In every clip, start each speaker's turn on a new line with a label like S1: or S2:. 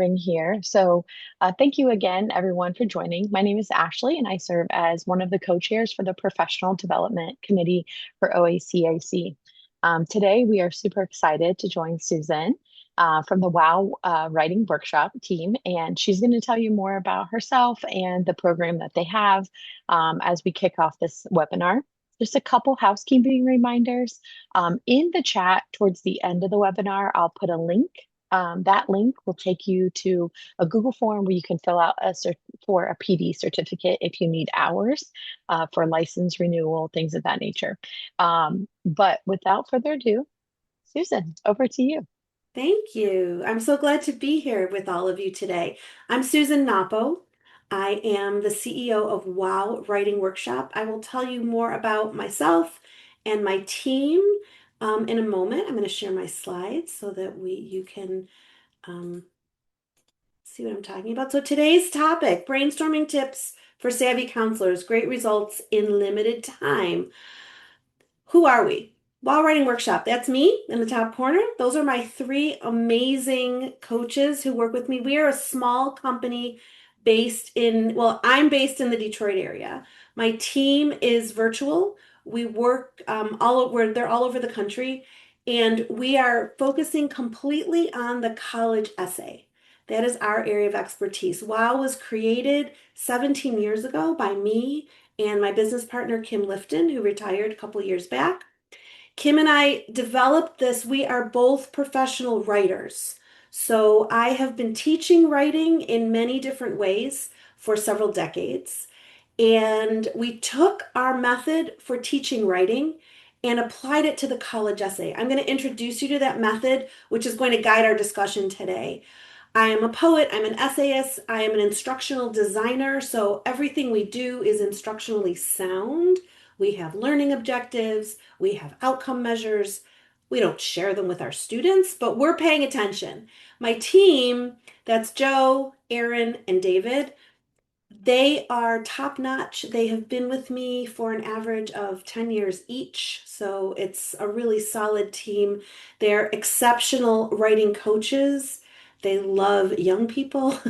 S1: Ring here. Thank you again, everyone, for joining. My name is Ashley, and I serve as one of the co-chairs for the Professional Development Committee for OACAC. Today, we are super excited to join Susan from the Wow Writing Workshop team, and she's going to tell you more about herself and the program that they have as we kick off this webinar. Just a couple housekeeping reminders. In the chat towards the end of the webinar, I'll put a link. That link will take you to a Google form where you can fill out for a PD certificate if you need hours for license renewal, things of that nature. But without further ado, Susan, over to you.
S2: Thank you. I'm so glad to be here with all of you today. I'm Susan Knoppow. I am the CEO of Wow Writing Workshop. I will tell you more about myself and my team in a moment. I'm going to share my slides so that you can um, see what I'm talking about. So today's topic, brainstorming tips for savvy counselors, great results in limited time. Who are we? While Writing Workshop, that's me in the top corner. Those are my three amazing coaches who work with me. We are a small company I'm based in the Detroit area. My team is virtual. We work they're all over the country, and we are focusing completely on the college essay. That is our area of expertise. WOW was created 17 years ago by me and my business partner, Kim Lifton, who retired a couple years back. Kim and I developed this. We are both professional writers. So I have been teaching writing in many different ways for several decades. And we took our method for teaching writing and applied it to the college essay. I'm going to introduce you to that method, which is going to guide our discussion today. I am a poet, I'm an essayist, I am an instructional designer, so everything we do is instructionally sound. We have learning objectives, we have outcome measures. We don't share them with our students, but we're paying attention. My team, that's Joe, Aaron, and David, they are top notch. They have been with me for an average of 10 years each. So it's a really solid team. They're exceptional writing coaches. They love young people.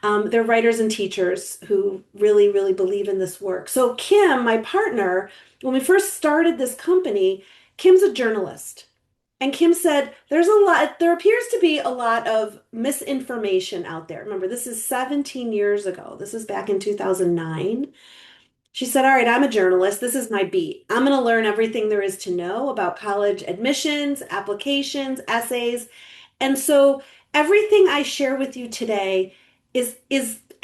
S2: They're writers and teachers who really, really believe in this work. So, Kim, my partner, when we first started this company, Kim's a journalist. And Kim said, there appears to be a lot of misinformation out there. Remember, this is 17 years ago. This is back in 2009. She said, all right, I'm a journalist. This is my beat. I'm going to learn everything there is to know about college admissions, applications, essays. And so everything I share with you today is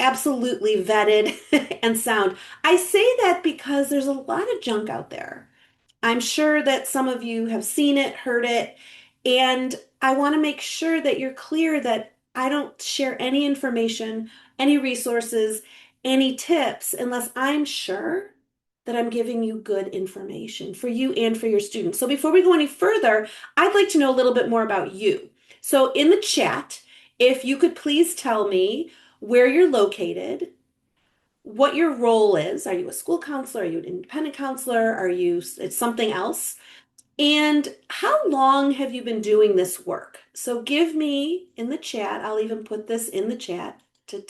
S2: absolutely vetted and sound. I say that because there's a lot of junk out there. I'm sure that some of you have seen it, heard it, and I want to make sure that you're clear that I don't share any information, any resources, any tips unless I'm sure that I'm giving you good information for you and for your students. So before we go any further, I'd like to know a little bit more about you. So in the chat, if you could please tell me where you're located, what your role is. Are you a school counselor? Are you an independent counselor? It's something else? And how long have you been doing this work? So give me in the chat, I'll even put this in the chat to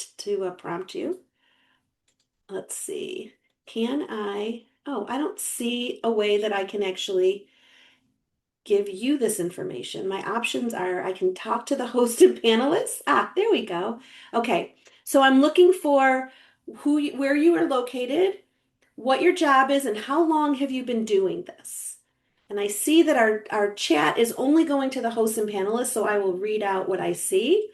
S2: prompt you. Let's see. I don't see a way that I can actually give you this information. My options are I can talk to the host and panelists. There we go. Okay. So I'm looking for where you are located, what your job is, and how long have you been doing this? And I see that our chat is only going to the hosts and panelists, so I will read out what I see.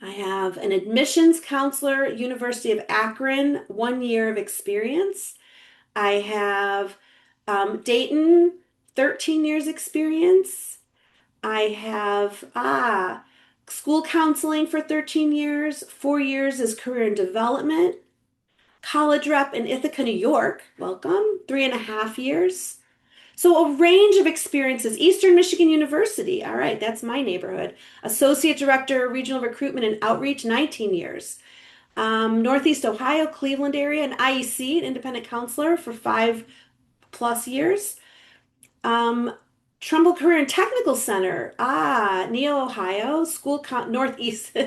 S2: I have an admissions counselor, University of Akron, 1 year of experience. I have Dayton, 13 years experience. I have school counseling for 13 years, 4 years as career and development. College rep in Ithaca, New York. Welcome. 3.5 years. So a range of experiences. Eastern Michigan University. All right, that's my neighborhood. Associate Director, Regional Recruitment and Outreach, 19 years. Northeast Ohio, Cleveland area, an IEC, an independent counselor for 5+ years. Trumbull Career and Technical Center. Neo, Ohio, Northeast.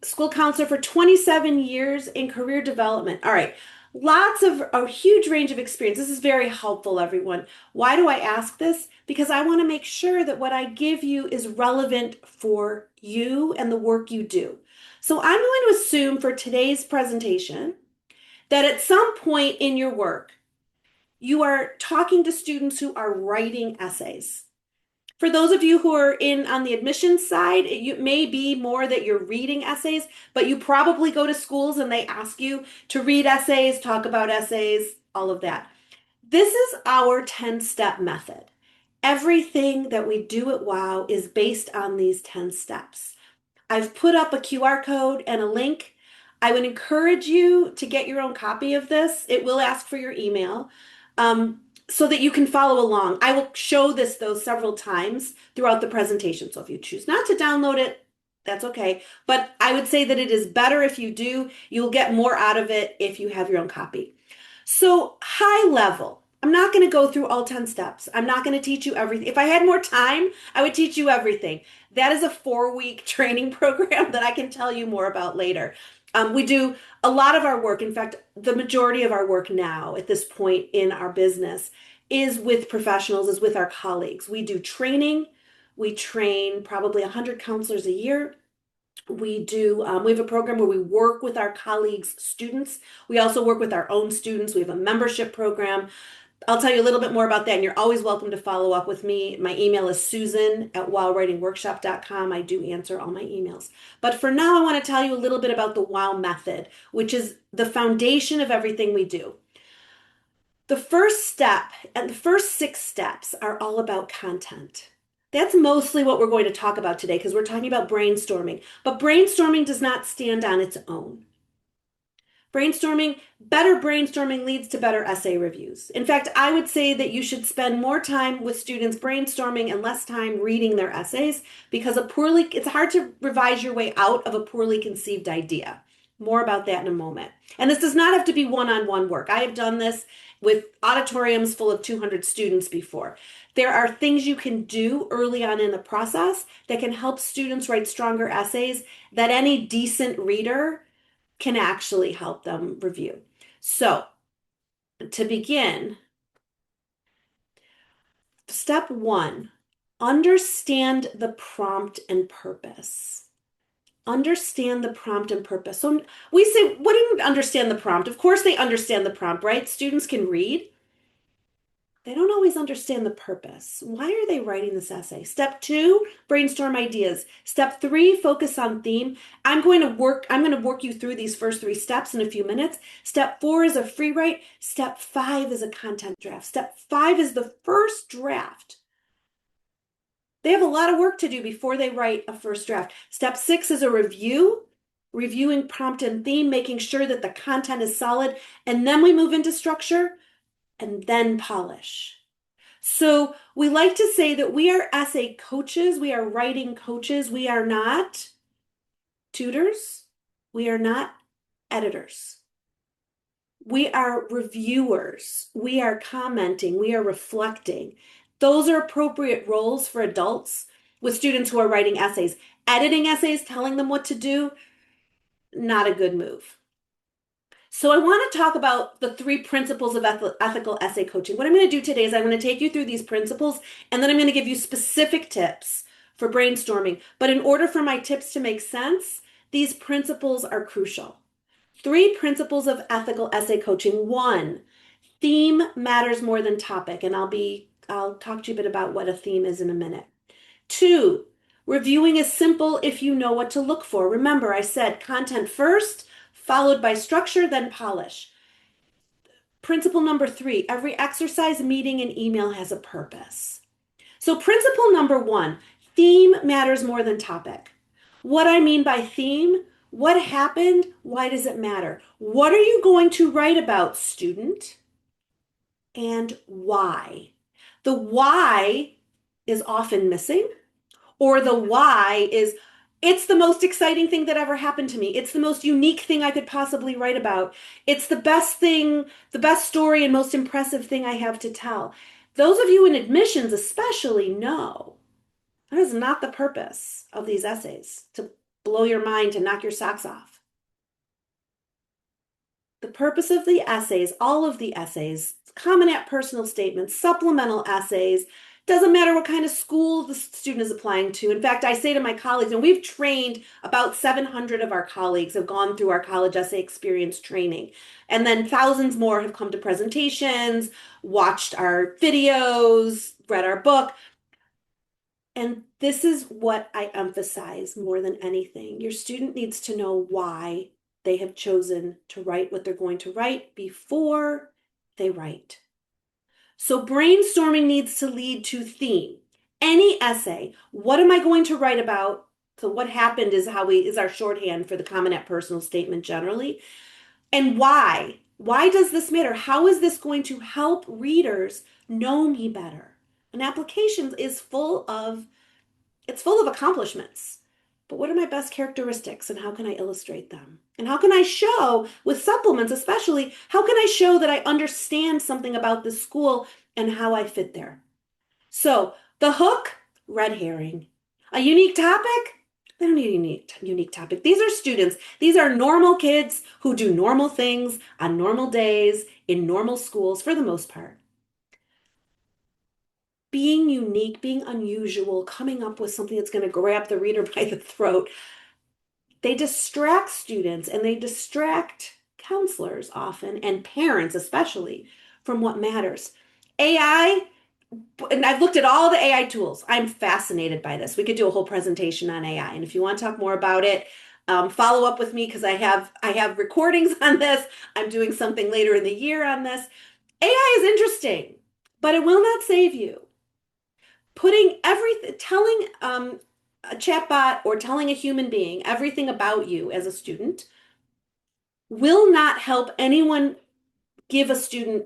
S2: School counselor for 27 years in career development. All right. Lots of a huge range of experience. This is very helpful, everyone. Why do I ask this? Because I want to make sure that what I give you is relevant for you and the work you do. So I'm going to assume for today's presentation that at some point in your work, you are talking to students who are writing essays. For those of you who are in on the admissions side, it may be more that you're reading essays, but you probably go to schools and they ask you to read essays, talk about essays, all of that. This is our 10-step method. Everything that we do at WOW is based on these 10 steps. I've put up a QR code and a link. I would encourage you to get your own copy of this. It will ask for your email so that you can follow along. I will show this though several times throughout the presentation. So if you choose not to download it, that's okay. But I would say that it is better if you do. You'll get more out of it if you have your own copy. So high level, I'm not going to go through all 10 steps. I'm not going to teach you everything. If I had more time, I would teach you everything. That is a 4-week training program that I can tell you more about later. We do a lot of our work. In fact, the majority of our work now at this point in our business is with professionals, is with our colleagues. We do training. We train probably 100 counselors a year. We have a program where we work with our colleagues' students. We also work with our own students. We have a membership program. I'll tell you a little bit more about that, and you're always welcome to follow up with me. My email is susan@wowwritingworkshop.com. I do answer all my emails. But for now, I want to tell you a little bit about the WOW method, which is the foundation of everything we do. The first step and the first 6 steps are all about content. That's mostly what we're going to talk about today because we're talking about brainstorming. But brainstorming does not stand on its own. Better brainstorming leads to better essay reviews. In fact, I would say that you should spend more time with students brainstorming and less time reading their essays because it's hard to revise your way out of a poorly conceived idea. More about that in a moment. And this does not have to be one-on-one work. I have done this with auditoriums full of 200 students before. There are things you can do early on in the process that can help students write stronger essays that any decent reader can actually help them review. So, to begin, step 1, understand the prompt and purpose. Understand the prompt and purpose. So we say, what do you understand the prompt? Of course they understand the prompt, right? Students can read. They don't always understand the purpose. Why are they writing this essay? Step 2, brainstorm ideas. Step 3, focus on theme. I'm going to work you through these first 3 steps in a few minutes. Step 4 is a free write. Step 5 is a content draft. Step 5 is the first draft. They have a lot of work to do before they write a first draft. Step 6 is a review, reviewing prompt and theme, making sure that the content is solid. And then we move into structure and then polish. So we like to say that we are essay coaches, we are writing coaches, we are not tutors, we are not editors. We are reviewers, we are commenting, we are reflecting. Those are appropriate roles for adults with students who are writing essays. Editing essays, telling them what to do, not a good move. So I want to talk about the 3 principles of ethical essay coaching. What I'm going to do today is I'm going to take you through these principles, and then I'm going to give you specific tips for brainstorming. But in order for my tips to make sense, these principles are crucial. 3 principles of ethical essay coaching. 1, theme matters more than topic, and I'll talk to you a bit about what a theme is in a minute. 2, reviewing is simple if you know what to look for. Remember, I said content first, followed by structure, then polish. Principle number 3, every exercise, meeting, and email has a purpose. So principle number 1, theme matters more than topic. What I mean by theme, what happened? Why does it matter? What are you going to write about, student? And why? The why is often missing, or the why is, it's the most exciting thing that ever happened to me. It's the most unique thing I could possibly write about. It's the best thing, the best story and most impressive thing I have to tell. Those of you in admissions especially know that is not the purpose of these essays, to blow your mind, to knock your socks off. The purpose of the essays, all of the essays, Common App personal statements, supplemental essays, doesn't matter what kind of school the student is applying to. In fact, I say to my colleagues, and we've trained about 700 of our colleagues have gone through our college essay experience training. And then thousands more have come to presentations, watched our videos, read our book. And this is what I emphasize more than anything. Your student needs to know why they have chosen to write what they're going to write before they write. So brainstorming needs to lead to theme. Any essay, what am I going to write about? So what happened is our shorthand for the Common App personal statement generally. And why? Why does this matter? How is this going to help readers know me better? An application is full of accomplishments. But what are my best characteristics and how can I illustrate them? And how can I show, with supplements especially, how can I show that I understand something about this school and how I fit there? So the hook, red herring. A unique topic? They don't need a unique topic. These are students. These are normal kids who do normal things on normal days in normal schools for the most part. Being unique, being unusual, coming up with something that's going to grab the reader by the throat, they distract students and they distract counselors often and parents especially from what matters. AI, and I've looked at all the AI tools. I'm fascinated by this. We could do a whole presentation on AI, and if you want to talk more about it, follow up with me because I have recordings on this. I'm doing something later in the year on this. AI is interesting, but it will not save you. Putting everything, telling a chatbot or telling a human being everything about you as a student will not help anyone give a student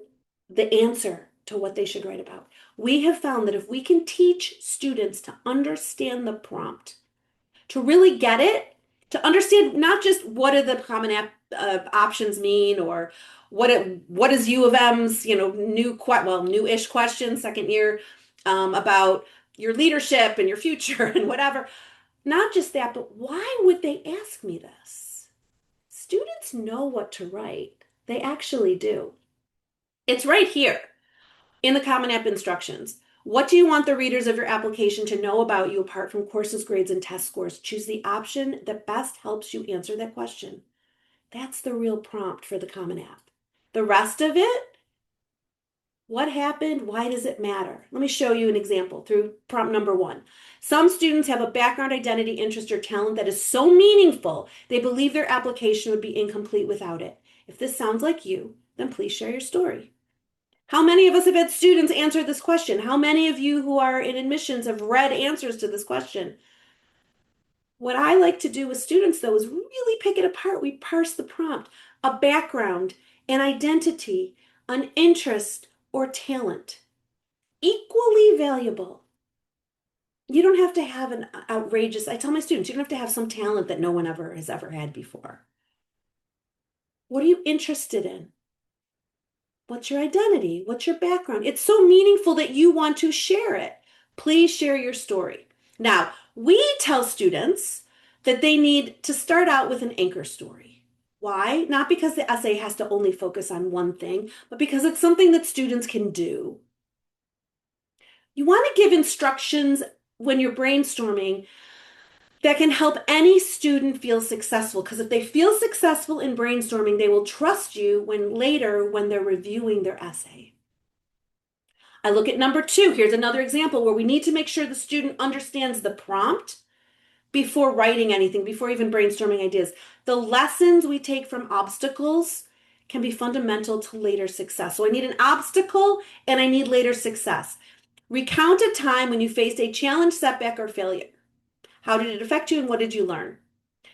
S2: the answer to what they should write about. We have found that if we can teach students to understand the prompt, to really get it, to understand not just what do the Common App options mean, or what is U of M's newish question second year about your leadership and your future and whatever. Not just that, but why would they ask me this? Students know what to write. They actually do. It's right here in the Common App instructions. What do you want the readers of your application to know about you apart from courses, grades, and test scores? Choose the option that best helps you answer that question. That's the real prompt for the Common App. The rest of it, what happened? Why does it matter? Let me show you an example through prompt number 1. Some students have a background, identity, interest, or talent that is so meaningful they believe their application would be incomplete without it. If this sounds like you, then please share your story. How many of us have had students answer this question? How many of you who are in admissions have read answers to this question? What I like to do with students, though, is really pick it apart. We parse the prompt, a background, an identity, an interest, or talent. Equally valuable. You don't have to have an outrageous, I tell my students, you don't have to have some talent that no one ever has ever had before. What are you interested in? What's your identity? What's your background? It's so meaningful that you want to share it. Please share your story. Now, we tell students that they need to start out with an anchor story. Why? Not because the essay has to only focus on one thing, but because it's something that students can do. You want to give instructions when you're brainstorming that can help any student feel successful, because if they feel successful in brainstorming, they will trust you when they're reviewing their essay. I look at number 2. Here's another example where we need to make sure the student understands the prompt before writing anything, before even brainstorming ideas. The lessons we take from obstacles can be fundamental to later success. So I need an obstacle and I need later success. Recount a time when you faced a challenge, setback, or failure. How did it affect you and what did you learn?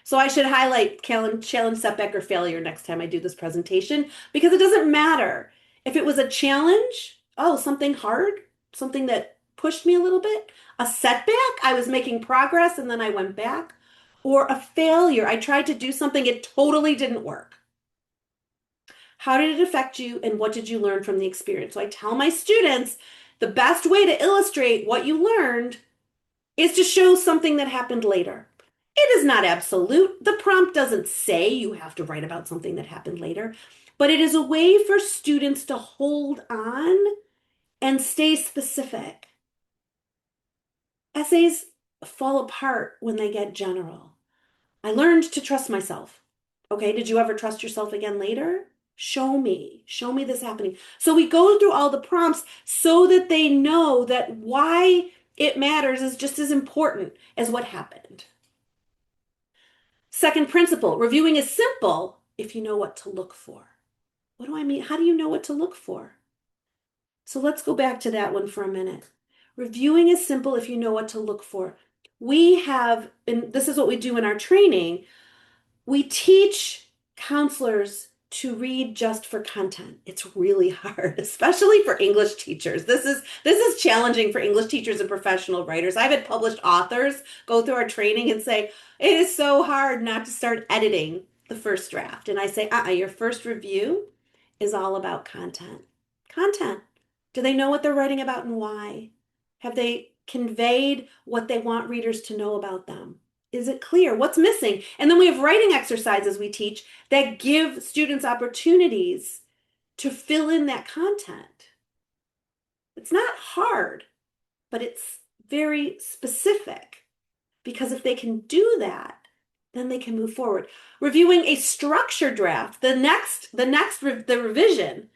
S2: So I should highlight challenge, setback, or failure next time I do this presentation, because it doesn't matter. If it was a challenge, oh, something hard, something that pushed me a little bit, a setback, I was making progress and then I went back, or a failure, I tried to do something, it totally didn't work. How did it affect you and what did you learn from the experience? So I tell my students The best way to illustrate what you learned is to show something that happened later. It is not absolute. The prompt doesn't say you have to write about something that happened later, but it is a way for students to hold on and stay specific. Essays fall apart when they get general. I learned to trust myself. Okay, did you ever trust yourself again later? Show me. Show me this happening. So we go through all the prompts so that they know that why it matters is just as important as what happened. Second principle, reviewing is simple if you know what to look for. What do I mean? How do you know what to look for? So let's go back to that one for a minute. Reviewing is simple if you know what to look for. We have, and this is what we do in our training, we teach counselors to read just for content. It's really hard, especially for English teachers. This is challenging for English teachers and professional writers. I've had published authors go through our training and say, it is so hard not to start editing the first draft. And I say, your first review is all about content. Content. Do they know what they're writing about and why? Have they conveyed what they want readers to know about them? Is it clear? What's missing? And then we have writing exercises we teach that give students opportunities to fill in that content. It's not hard, but it's very specific because if they can do that, then they can move forward. Reviewing a structure draft, the revision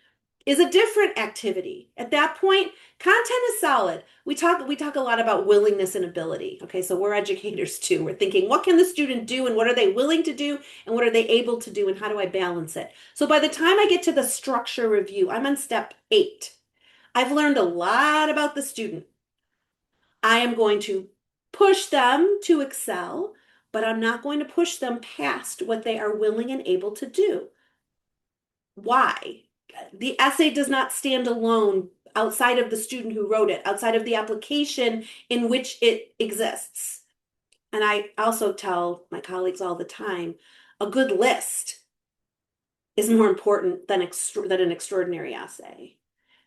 S2: is a different activity. At that point, content is solid. We talk a lot about willingness and ability. Okay, so we're educators too. We're thinking, what can the student do and what are they willing to do and what are they able to do and how do I balance it? So by the time I get to the structure review, I'm on step 8. I've learned a lot about the student. I am going to push them to excel, but I'm not going to push them past what they are willing and able to do. Why? The essay does not stand alone outside of the student who wrote it, outside of the application in which it exists. And I also tell my colleagues all the time, a good list is more important than an extraordinary essay.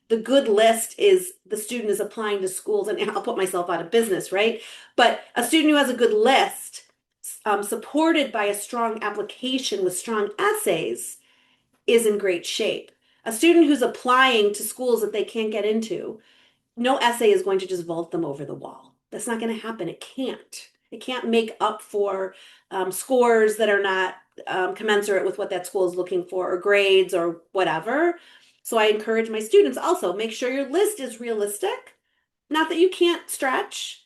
S2: The good list is the student is applying to schools, and I'll put myself out of business, right? But a student who has a good list, supported by a strong application with strong essays, is in great shape. A student who's applying to schools that they can't get into, no essay is going to just vault them over the wall. That's not going to happen. It can't. It can't make up for scores that are not commensurate with what that school is looking for, or grades or whatever. So I encourage my students also, make sure your list is realistic. Not that you can't stretch,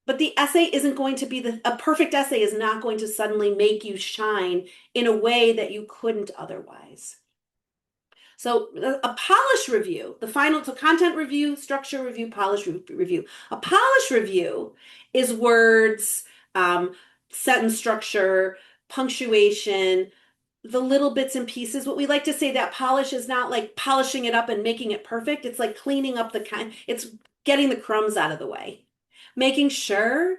S2: but the essay isn't going to be a perfect essay is not going to suddenly make you shine in a way that you couldn't otherwise. So a polish review, so content review, structure review, polish review. A polish review is words, sentence structure, punctuation, the little bits and pieces. What we like to say, that polish is not like polishing it up and making it perfect. It's like cleaning up it's getting the crumbs out of the way, making sure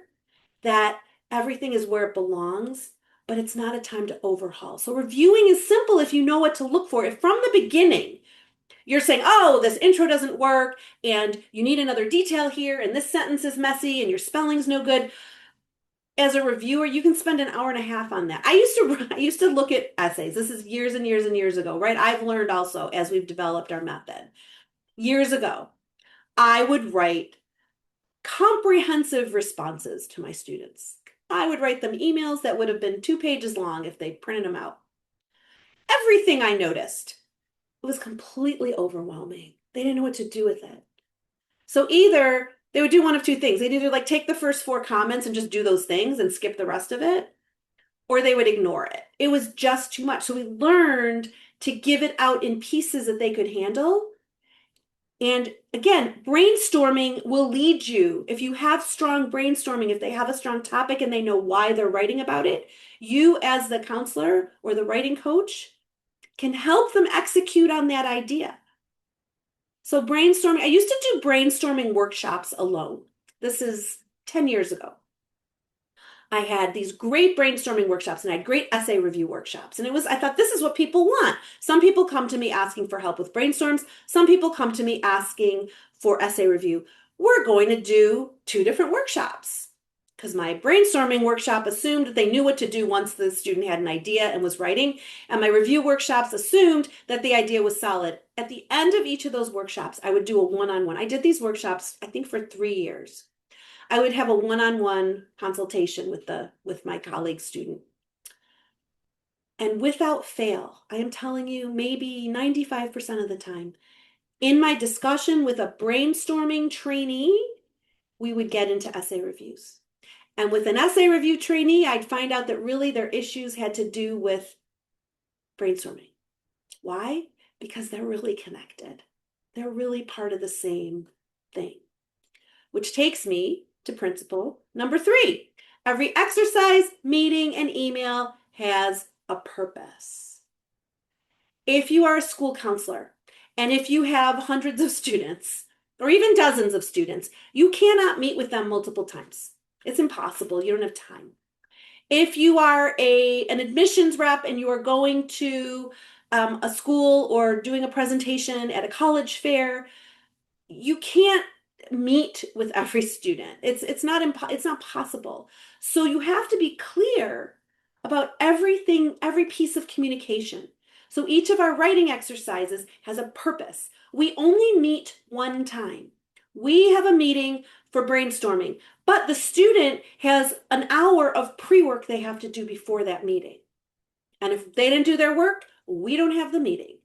S2: that everything is where it belongs, but it's not a time to overhaul. So reviewing is simple if you know what to look for. If from the beginning you're saying, oh, this intro doesn't work and you need another detail here and this sentence is messy and your spelling's no good, as a reviewer, you can spend an hour and a half on that. I used to look at essays. This is years and years and years ago, right? I've learned also as we've developed our method. Years ago, I would write comprehensive responses to my students. I would write them emails that would have been 2 pages long if they printed them out. Everything I noticed was completely overwhelming. They didn't know what to do with it. So either they would do one of two things. They'd either like take the first 4 comments and just do those things and skip the rest of it, or they would ignore it. It was just too much. So we learned to give it out in pieces that they could handle. And again, brainstorming will lead you. If you have strong brainstorming, if they have a strong topic and they know why they're writing about it, you as the counselor or the writing coach can help them execute on that idea. So brainstorming, I used to do brainstorming workshops alone. This is 10 years ago. I had these great brainstorming workshops and I had great essay review workshops. And I thought, this is what people want. Some people come to me asking for help with brainstorms. Some people come to me asking for essay review, we're going to do two different workshops. Because my brainstorming workshop assumed that they knew what to do once the student had an idea and was writing, and my review workshops assumed that the idea was solid. At the end of each of those workshops, I would do a one-on-one. I did these workshops, I think, for 3 years. I would have a one-on-one consultation with my colleague student. And without fail, I am telling you, maybe 95% of the time, in my discussion with a brainstorming trainee, we would get into essay reviews. And with an essay review trainee, I'd find out that really their issues had to do with brainstorming. Why? Because they're really connected. They're really part of the same thing. Which takes me to principle number 3. Every exercise, meeting, and email has a purpose. If you are a school counselor, and if you have hundreds of students, or even dozens of students, you cannot meet with them multiple times. It's impossible. You don't have time. If you are an admissions rep and you are going to a school or doing a presentation at a college fair, you can't meet with every student. It's not possible. So you have to be clear about everything, every piece of communication. So each of our writing exercises has a purpose. We only meet one time. We have a meeting for brainstorming, but the student has an hour of pre-work they have to do before that meeting. And if they didn't do their work, we don't have the meeting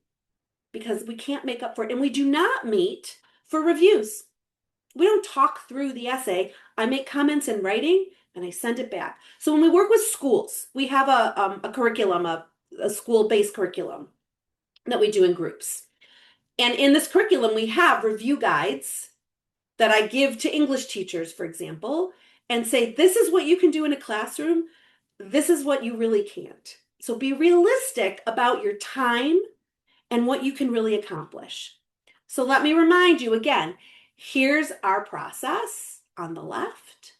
S2: because we can't make up for it. And we do not meet for reviews. We don't talk through the essay. I make comments in writing and I send it back. So when we work with schools, we have a curriculum, a school-based curriculum that we do in groups. And in this curriculum, we have review guides that I give to English teachers, for example, and say, this is what you can do in a classroom. This is what you really can't. So be realistic about your time and what you can really accomplish. So let me remind you again, here's our process on the left,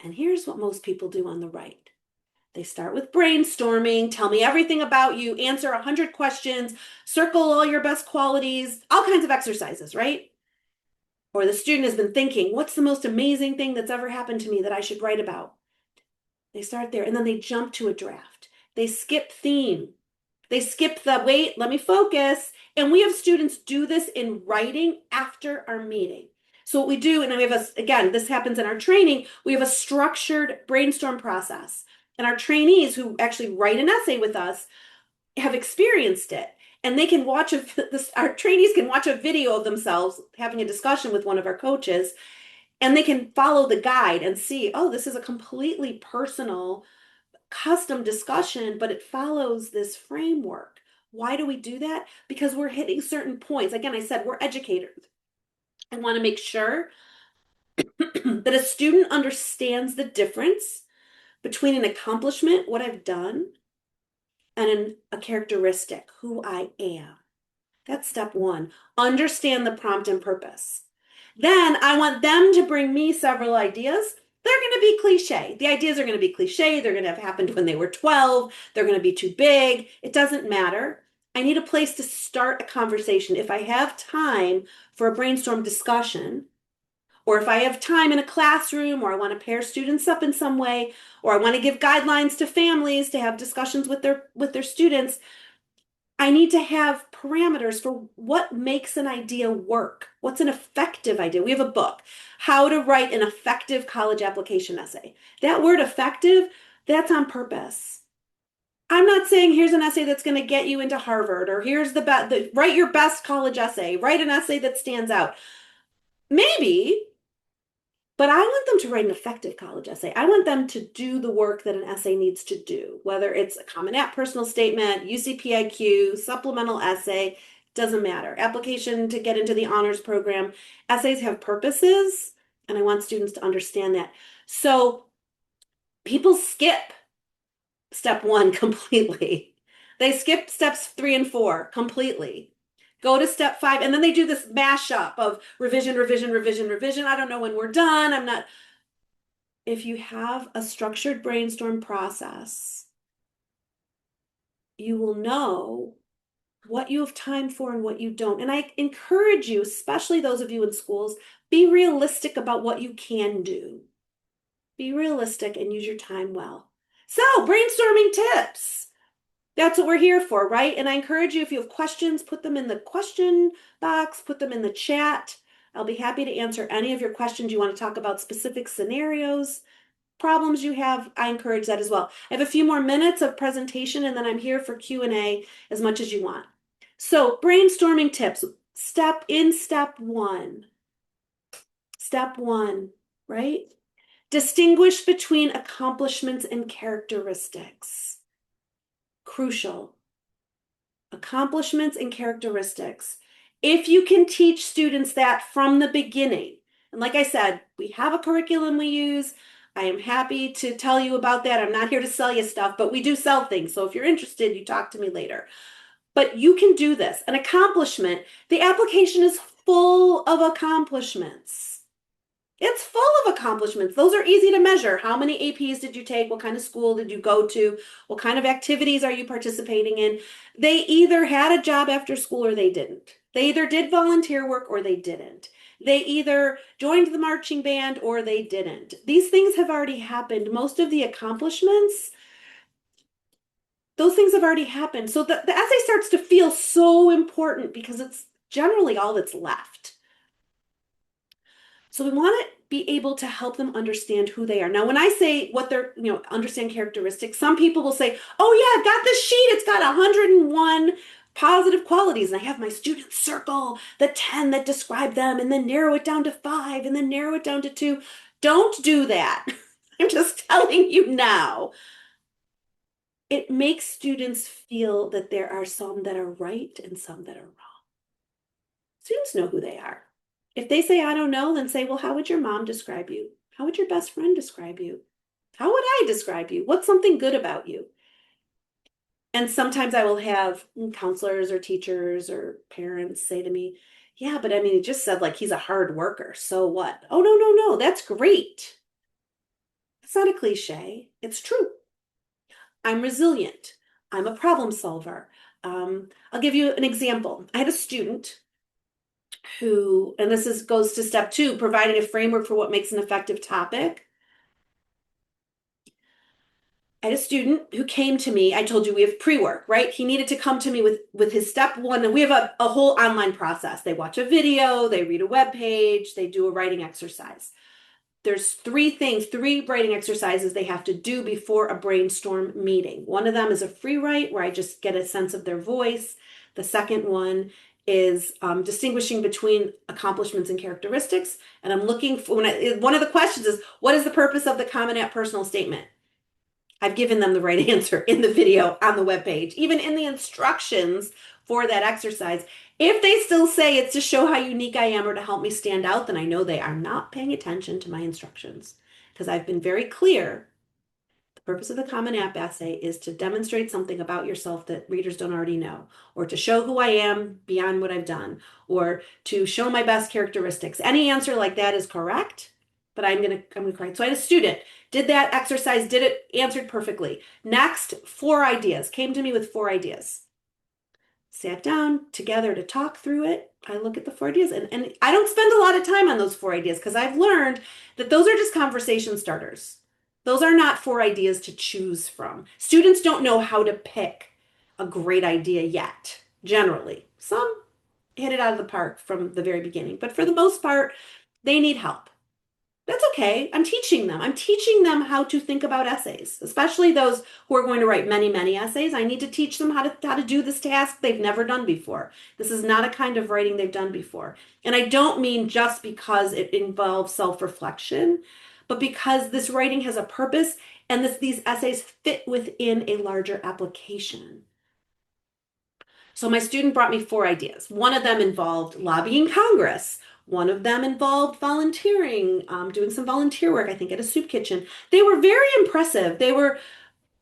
S2: and here's what most people do on the right. They start with brainstorming, tell me everything about you, answer 100 questions, circle all your best qualities, all kinds of exercises, right? Or the student has been thinking, what's the most amazing thing that's ever happened to me that I should write about? They start there, and then they jump to a draft. They skip theme. They skip the wait, let me focus. And we have students do this in writing after our meeting. So what we do, and we have again, this happens in our training, we have a structured brainstorm process. And our trainees who actually write an essay with us have experienced it. And they can watch our trainees can watch a video of themselves having a discussion with one of our coaches, and they can follow the guide and see, oh, this is a completely personal custom discussion, but it follows this framework. Why do we do that? Because we're hitting certain points. Again, I said we're educators. I want to make sure that a student understands the difference between an accomplishment, what I've done, and a characteristic, who I am. That's step 1. Understand the prompt and purpose. Then I want them to bring me several ideas. They're going to be cliche. The ideas are going to be cliche. They're going to have happened when they were 12. They're going to be too big. It doesn't matter. I need a place to start a conversation. If I have time for a brainstorm discussion, or if I have time in a classroom, or I want to pair students up in some way, or I want to give guidelines to families to have discussions with their students, I need to have parameters for what makes an idea work. What's an effective idea? We have a book, How to Write an Effective College Application Essay. That word effective, that's on purpose. I'm not saying here's an essay that's going to get you into Harvard, or here's write your best college essay, write an essay that stands out. Maybe, but I want them to write an effective college essay. I want them to do the work that an essay needs to do, whether it's a Common App personal statement, UCPIQ, supplemental essay, doesn't matter. Application to get into the honors program. Essays have purposes, and I want students to understand that. So people skip step 1 completely. They skip steps 3 and 4 completely. Go to step 5, and then they do this mashup of revision, revision, revision, revision. I don't know when we're done. I'm not. If you have a structured brainstorm process, you will know what you have time for and what you don't. And I encourage you, especially those of you in schools, be realistic about what you can do. Be realistic and use your time well. So, brainstorming tips. That's what we're here for, right? And I encourage you, if you have questions, put them in the question box, put them in the chat. I'll be happy to answer any of your questions. You want to talk about specific scenarios, problems you have, I encourage that as well. I have a few more minutes of presentation and then I'm here for Q&A as much as you want. So, brainstorming tips. Step one. Step one, right? Distinguish between accomplishments and characteristics. Crucial. Accomplishments and characteristics. If you can teach students that from the beginning, and like I said, we have a curriculum we use. I am happy to tell you about that. I'm not here to sell you stuff, but we do sell things. So if you're interested, you talk to me later. But you can do this. An accomplishment, the application is full of accomplishments. It's full of accomplishments. Those are easy to measure. How many APs did you take? What kind of school did you go to? What kind of activities are you participating in? They either had a job after school or they didn't. They either did volunteer work or they didn't. They either joined the marching band or they didn't. These things have already happened. Most of the accomplishments, those things have already happened. So the essay starts to feel so important because it's generally all that's left. So we want to be able to help them understand who they are. Now, when I say what they're, understand characteristics, some people will say, oh yeah, I've got this sheet. It's got 101 positive qualities. And I have my students circle the 10 that describe them and then narrow it down to 5 and then narrow it down to 2. Don't do that. I'm just telling you now. It makes students feel that there are some that are right and some that are wrong. Students know who they are. If they say, I don't know, then say, well, how would your mom describe you? How would your best friend describe you? How would I describe you? What's something good about you? And sometimes I will have counselors or teachers or parents say to me, yeah, but I mean, he just said like he's a hard worker. So what? Oh, no, no, no. That's great. It's not a cliche. It's true. I'm resilient. I'm a problem solver. I'll give you an example. I had a student who, and this is goes to step 2, providing a framework for what makes an effective topic. I had a student who came to me. I told you we have pre-work, right? He needed to come to me with his step 1, and we have a whole online process. They watch a video, they read a web page, they do a writing exercise. There's 3 writing exercises they have to do before a brainstorm meeting. One of them is a free write where I just get a sense of their voice. The second one is distinguishing between accomplishments and characteristics. And I'm looking for, one of the questions is, what is the purpose of the Common App personal statement? I've given them the right answer in the video on the webpage, even in the instructions for that exercise. If they still say it's to show how unique I am or to help me stand out, then I know they are not paying attention to my instructions because I've been very clear. The purpose of the Common App essay is to demonstrate something about yourself that readers don't already know, or to show who I am beyond what I've done, or to show my best characteristics. Any answer like that is correct, but I'm gonna correct. So I had a student, did that exercise, did it, answered perfectly. Next, 4 ideas, came to me with 4 ideas. Sat down together to talk through it. I look at the 4 ideas and I don't spend a lot of time on those 4 ideas because I've learned that those are just conversation starters. Those are not 4 ideas to choose from. Students don't know how to pick a great idea yet, generally. Some hit it out of the park from the very beginning, but for the most part, they need help. That's okay. I'm teaching them. I'm teaching them how to think about essays, especially those who are going to write many, many essays. I need to teach them how to do this task they've never done before. This is not a kind of writing they've done before. And I don't mean just because it involves self-reflection, but because this writing has a purpose and these essays fit within a larger application. So my student brought me 4 ideas. One of them involved lobbying Congress. One of them involved volunteering, doing some volunteer work, I think, at a soup kitchen. They were very impressive. They were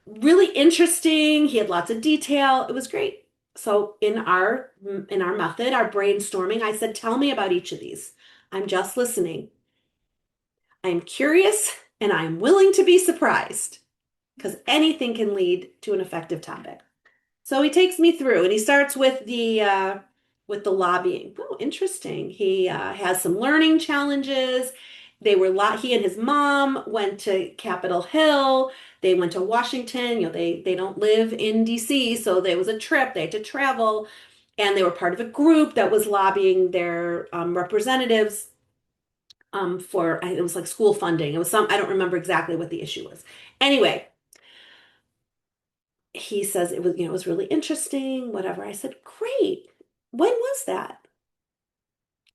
S2: really interesting. He had lots of detail. It was great. So in our method, our brainstorming, I said, tell me about each of these. I'm just listening. I'm curious and I'm willing to be surprised because anything can lead to an effective topic. So he takes me through and he starts with the lobbying. Oh, interesting. He has some learning challenges. He and his mom went to Capitol Hill. They went to Washington. They don't live in DC, so there was a trip. They had to travel, and they were part of a group that was lobbying their representatives for it was like school funding. It was some I don't remember exactly what the issue was. Anyway, he says it was really interesting, whatever. I said, "Great. When was that?"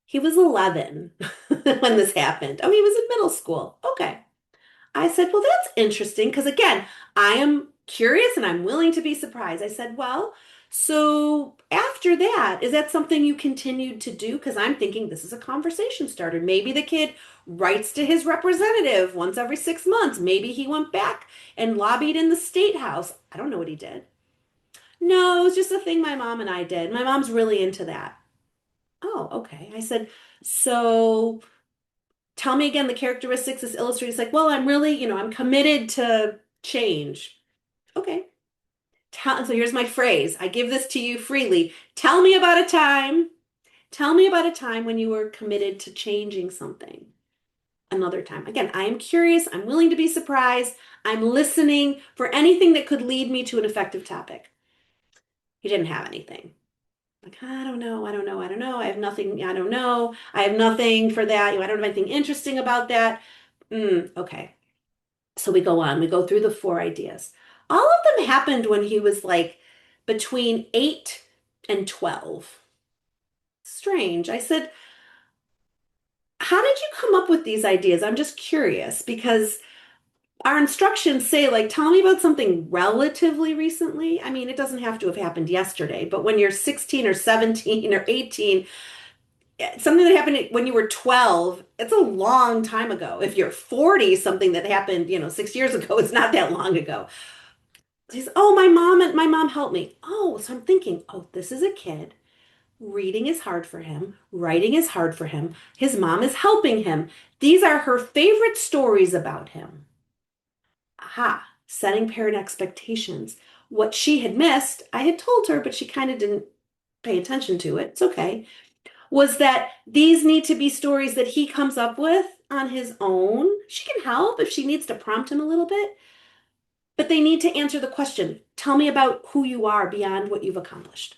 S2: He was 11 when this happened. Oh, he was in middle school. Okay. I said, "Well, that's interesting because again, I am curious and I'm willing to be surprised." I said, "Well, so after that, is that something you continued to do? Because I'm thinking this is a conversation starter. Maybe the kid writes to his representative once every 6 months. Maybe he went back and lobbied in the state house. I don't know what he did." "No, it was just a thing my mom and I did. My mom's really into that." "Oh, okay." I said, "So tell me again the characteristics as illustrated." It's like, "Well, I'm really, I'm committed to change." Okay. So here's my phrase. I give this to you freely. Tell me about a time. Tell me about a time when you were committed to changing something. Another time. Again, I am curious. I'm willing to be surprised. I'm listening for anything that could lead me to an effective topic. He didn't have anything. Like, I don't know. I don't know. I don't know. I have nothing. I don't know. I have nothing for that. I don't have anything interesting about that. Okay. So we go on, we go through the four ideas. All of them happened when he was like between 8 and 12. Strange. I said, "How did you come up with these ideas? I'm just curious because our instructions say, like, tell me about something relatively recently. I mean, it doesn't have to have happened yesterday, but when you're 16 or 17 or 18, something that happened when you were 12, it's a long time ago. If you're 40, something that happened, 6 years ago, it's not that long ago." He's, "Oh, my mom helped me." Oh, so I'm thinking, oh, this is a kid. Reading is hard for him. Writing is hard for him. His mom is helping him. These are her favorite stories about him. Aha, setting parent expectations. What she had missed, I had told her, but she kind of didn't pay attention to it. It's okay. Was that these need to be stories that he comes up with on his own. She can help if she needs to prompt him a little bit, but they need to answer the question, tell me about who you are beyond what you've accomplished.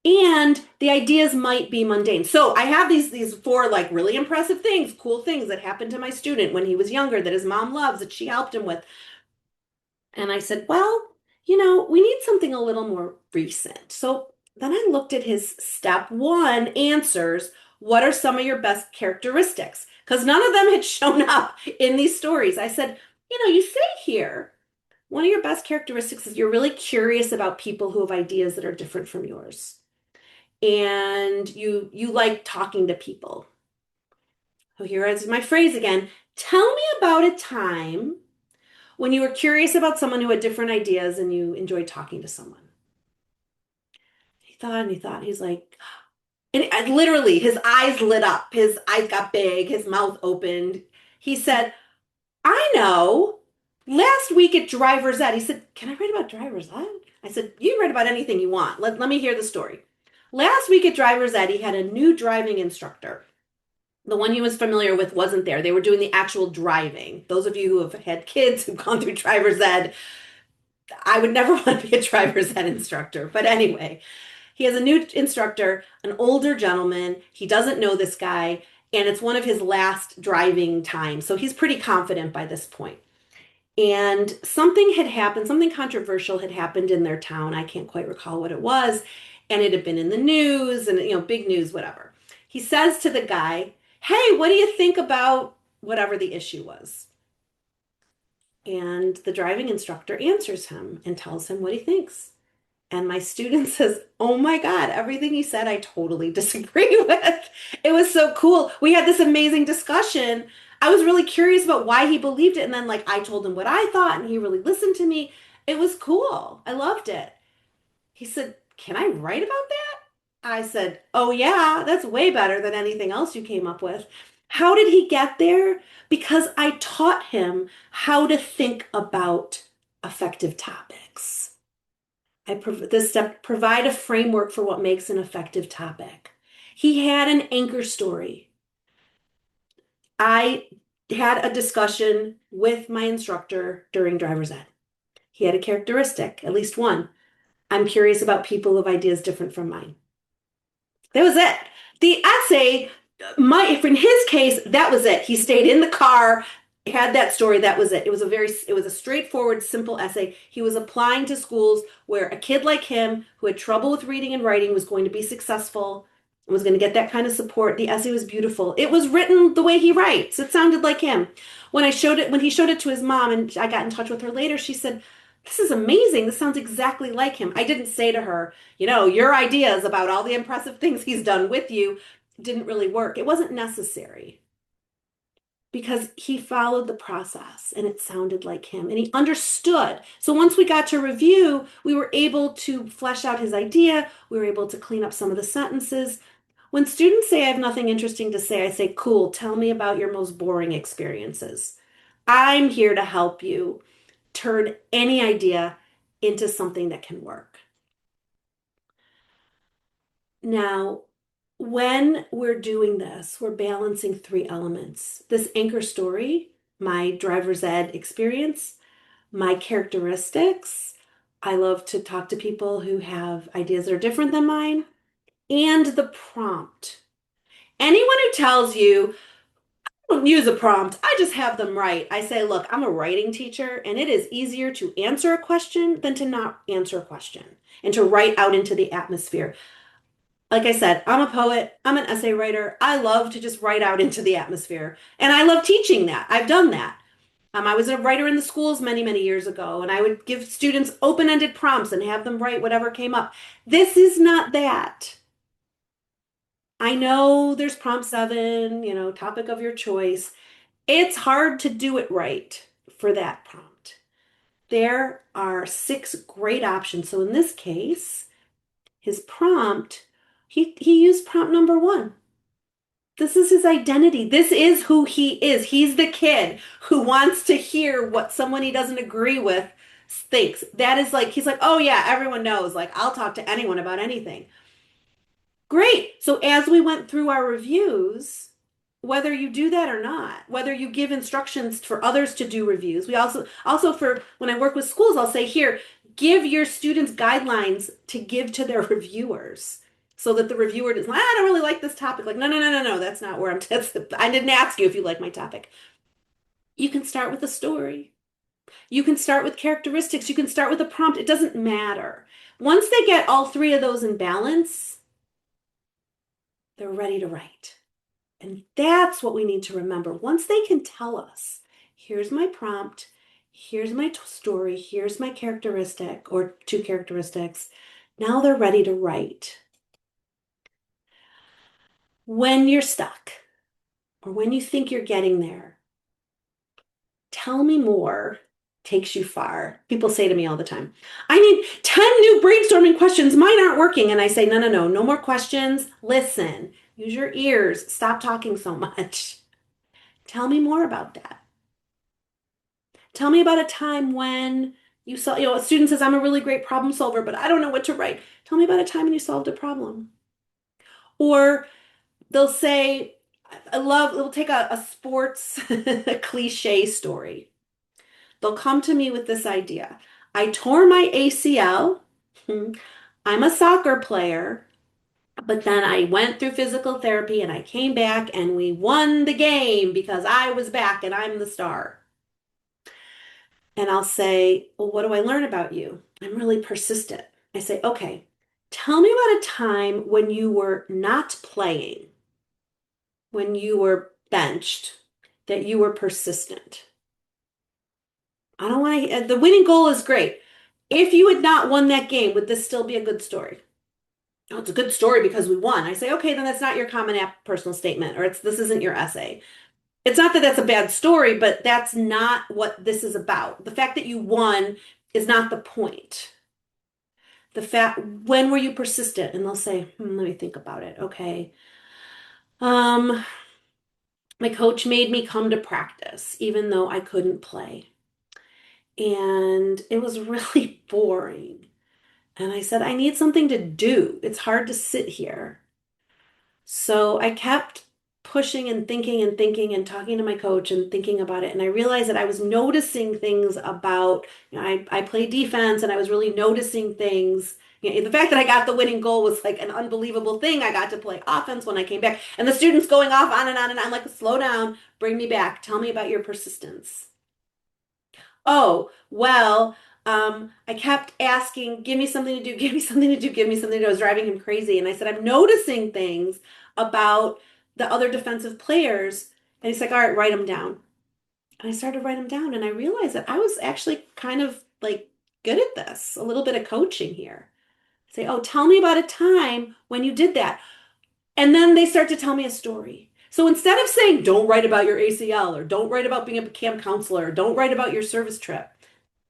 S2: And the ideas might be mundane. So I have these four like really impressive things, cool things that happened to my student when he was younger that his mom loves that she helped him with. And I said, "Well, we need something a little more recent." So then I looked at his step one answers. What are some of your best characteristics? Because none of them had shown up in these stories. I said, "You say here, one of your best characteristics is you're really curious about people who have ideas that are different from yours. And you like talking to people." So here is my phrase again. Tell me about a time when you were curious about someone who had different ideas and you enjoyed talking to someone. He thought and he thought. He's like, and literally his eyes lit up. His eyes got big. His mouth opened. He said, "I know. Last week at driver's ed," he said, "Can I write about driver's ed?" I said, "You can write about anything you want. Let me hear the story." Last week at driver's ed, he had a new driving instructor. The one he was familiar with wasn't there. They were doing the actual driving. Those of you who have had kids who've gone through driver's ed, I would never want to be a driver's ed instructor. But anyway, he has a new instructor, an older gentleman. He doesn't know this guy, and it's one of his last driving times. So he's pretty confident by this point. And something had happened, something controversial had happened in their town. I can't quite recall what it was. And it had been in the news and, big news, whatever. He says to the guy, "Hey, what do you think about whatever the issue was?" And the driving instructor answers him and tells him what he thinks. And my student says, "Oh my God, everything he said, I totally disagree with." It was so cool. We had this amazing discussion. I was really curious about why he believed it. And then, like, I told him what I thought, and he really listened to me. It was cool. I loved it. He said, "Can I write about that?" I said, "Oh, yeah, that's way better than anything else you came up with." How did he get there? Because I taught him how to think about effective topics. This step, provide a framework for what makes an effective topic. He had an anchor story. I had a discussion with my instructor during driver's ed. He had a characteristic, at least one. I'm curious about people who have ideas different from mine. That was it. The essay, if in his case, that was it. He stayed in the car, had that story, that was it. It was a straightforward, simple essay. He was applying to schools where a kid like him who had trouble with reading and writing was going to be successful and was going to get that kind of support. The essay was beautiful. It was written the way he writes. It sounded like him. When he showed it to his mom and I got in touch with her later, she said, "This is amazing. This sounds exactly like him." I didn't say to her, your ideas about all the impressive things he's done with you didn't really work. It wasn't necessary because he followed the process and it sounded like him and he understood. So once we got to review, we were able to flesh out his idea. We were able to clean up some of the sentences. When students say, "I have nothing interesting to say," I say, "Cool, tell me about your most boring experiences." I'm here to help you turn any idea into something that can work. Now, when we're doing this, we're balancing three elements. This anchor story, my driver's ed experience, my characteristics. I love to talk to people who have ideas that are different than mine, and the prompt. Anyone who tells you, "I don't use a prompt, I just have them write," I say, look, I'm a writing teacher, and it is easier to answer a question than to not answer a question and to write out into the atmosphere. Like I said, I'm a poet, I'm an essay writer. I love to just write out into the atmosphere. And I love teaching that. I've done that. I was a writer in the schools many, many years ago, and I would give students open-ended prompts and have them write whatever came up. This is not that. I know there's prompt seven, topic of your choice. It's hard to do it right for that prompt. There are six great options. So in this case, his prompt, he used prompt number one. This is his identity. This is who he is. He's the kid who wants to hear what someone he doesn't agree with thinks. That is like, he's like, "Oh yeah, everyone knows. Like, I'll talk to anyone about anything." Great. So as we went through our reviews, whether you do that or not, whether you give instructions for others to do reviews, we also for when I work with schools, I'll say, "Here, give your students guidelines to give to their reviewers." So that the reviewer does, "I don't really like this topic." Like, no, no, no, no, no, that's not where I didn't ask you if you like my topic. You can start with a story. You can start with characteristics. You can start with a prompt. It doesn't matter. Once they get all three of those in balance, they're ready to write. And that's what we need to remember. Once they can tell us, "Here's my prompt, here's my story, here's my characteristic or two characteristics," now they're ready to write. When you're stuck or when you think you're getting there, "Tell me more" takes you far. People say to me all the time, "I need 10 new brainstorming questions. Mine aren't working." And I say, no, no, no, no more questions. Listen, use your ears. Stop talking so much. Tell me more about that. Tell me about a time when a student says, "I'm a really great problem solver, but I don't know what to write." Tell me about a time when you solved a problem. Or they'll say, they'll take a sports cliche story. They'll come to me with this idea. "I tore my ACL. I'm a soccer player, but then I went through physical therapy and I came back and we won the game because I was back and I'm the star." And I'll say, "Well, what do I learn about you?" "I'm really persistent." I say, "Okay, tell me about a time when you were not playing, when you were benched, that you were persistent." I don't want to, the winning goal is great. If you had not won that game, would this still be a good story? "Oh, it's a good story because we won." I say, "Okay, then that's not your common app personal statement, or this isn't your essay." It's not that that's a bad story, but that's not what this is about. The fact that you won is not the point. The fact, when were you persistent? And they'll say, let me think about it. Okay. Um, my coach made me come to practice, even though I couldn't play. And it was really boring. And I said, I need something to do. It's hard to sit here. So I kept pushing and thinking and thinking and talking to my coach and thinking about it. And I realized that I was noticing things about, I play defense and I was really noticing things. The fact that I got the winning goal was like an unbelievable thing. I got to play offense when I came back. And the students going off on and on and on. I'm like, slow down, bring me back. Tell me about your persistence. Oh, well, I kept asking, give me something to do, give me something to do, give me something to do. I was driving him crazy. And I said, I'm noticing things about the other defensive players. And he's like, all right, write them down. And I started to write them down. And I realized that I was actually kind of like good at this, a little bit of coaching here. Say, oh, tell me about a time when you did that. And then they start to tell me a story. So instead of saying, don't write about your ACL or don't write about being a camp counselor or don't write about your service trip,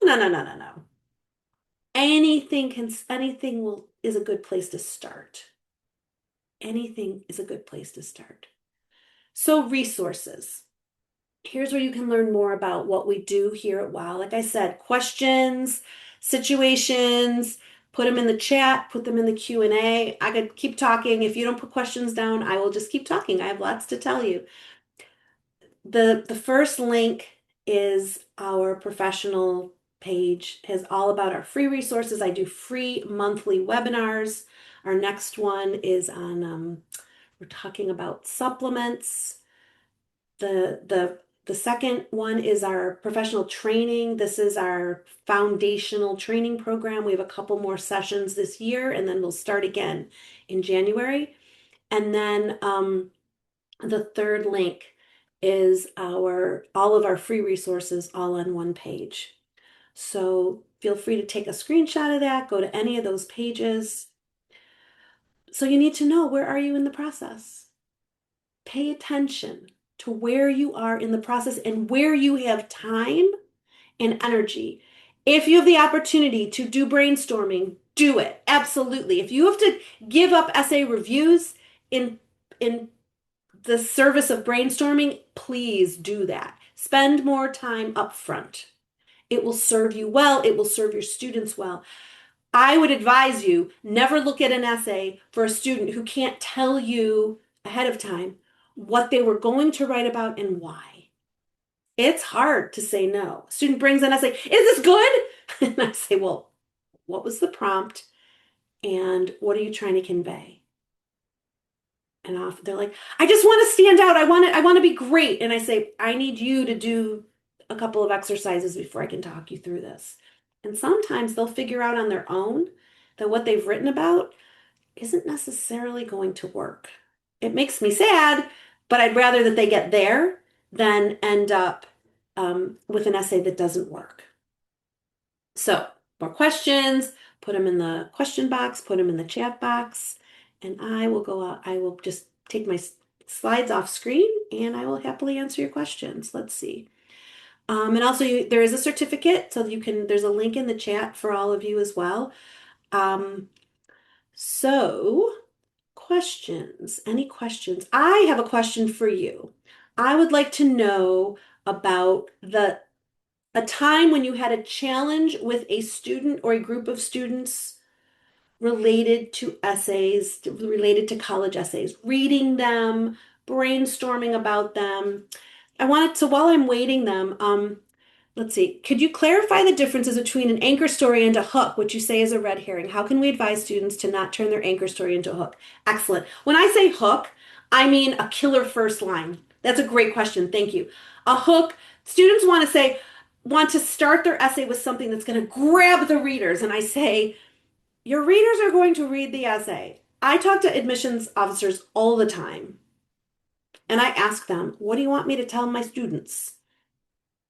S2: no, no, no, no, no. Anything will is a good place to start. Anything is a good place to start. So resources. Here's where you can learn more about what we do here at WOW. Like I said, questions, situations, put them in the chat, put them in the Q&A. I could keep talking. If you don't put questions down, I will just keep talking. I have lots to tell you. The first link is our professional page. It has all about our free resources. I do free monthly webinars. Our next one is on we're talking about supplements. The second one is our professional training. This is our foundational training program. We have a couple more sessions this year, and then we'll start again in January. And then the third link is our all of our free resources all on one page. So feel free to take a screenshot of that, go to any of those pages. So you need to know, where are you in the process? Pay attention to where you are in the process and where you have time and energy. If you have the opportunity to do brainstorming, do it. Absolutely. If you have to give up essay reviews in the service of brainstorming, please do that. Spend more time up front. It will serve you well. It will serve your students well. I would advise you never look at an essay for a student who can't tell you ahead of time what they were going to write about and why. It's hard to say no. A student brings an essay, is this good? And I say, well, what was the prompt and what are you trying to convey? And off they're like, I just want to stand out. I want to be great. And I say, I need you to do a couple of exercises before I can talk you through this. And sometimes they'll figure out on their own that what they've written about isn't necessarily going to work. It makes me sad, but I'd rather that they get there than end up with an essay that doesn't work. So, more questions, put them in the question box, put them in the chat box, and I will go out. I will just take my slides off screen and I will happily answer your questions. Let's see. And also, there is a certificate, so you can, there's a link in the chat for all of you as well. Um, so, questions, any questions? I have a question for you. I would like to know about a time when you had a challenge with a student or a group of students related to essays, related to college essays, reading them, brainstorming about them. So while I'm waiting them, let's see, could you clarify the differences between an anchor story and a hook, which you say is a red herring? How can we advise students to not turn their anchor story into a hook? Excellent. When I say hook, I mean a killer first line. That's a great question. Thank you. A hook, students want to start their essay with something that's going to grab the readers. And I say, your readers are going to read the essay. I talk to admissions officers all the time, and I ask them, what do you want me to tell my students?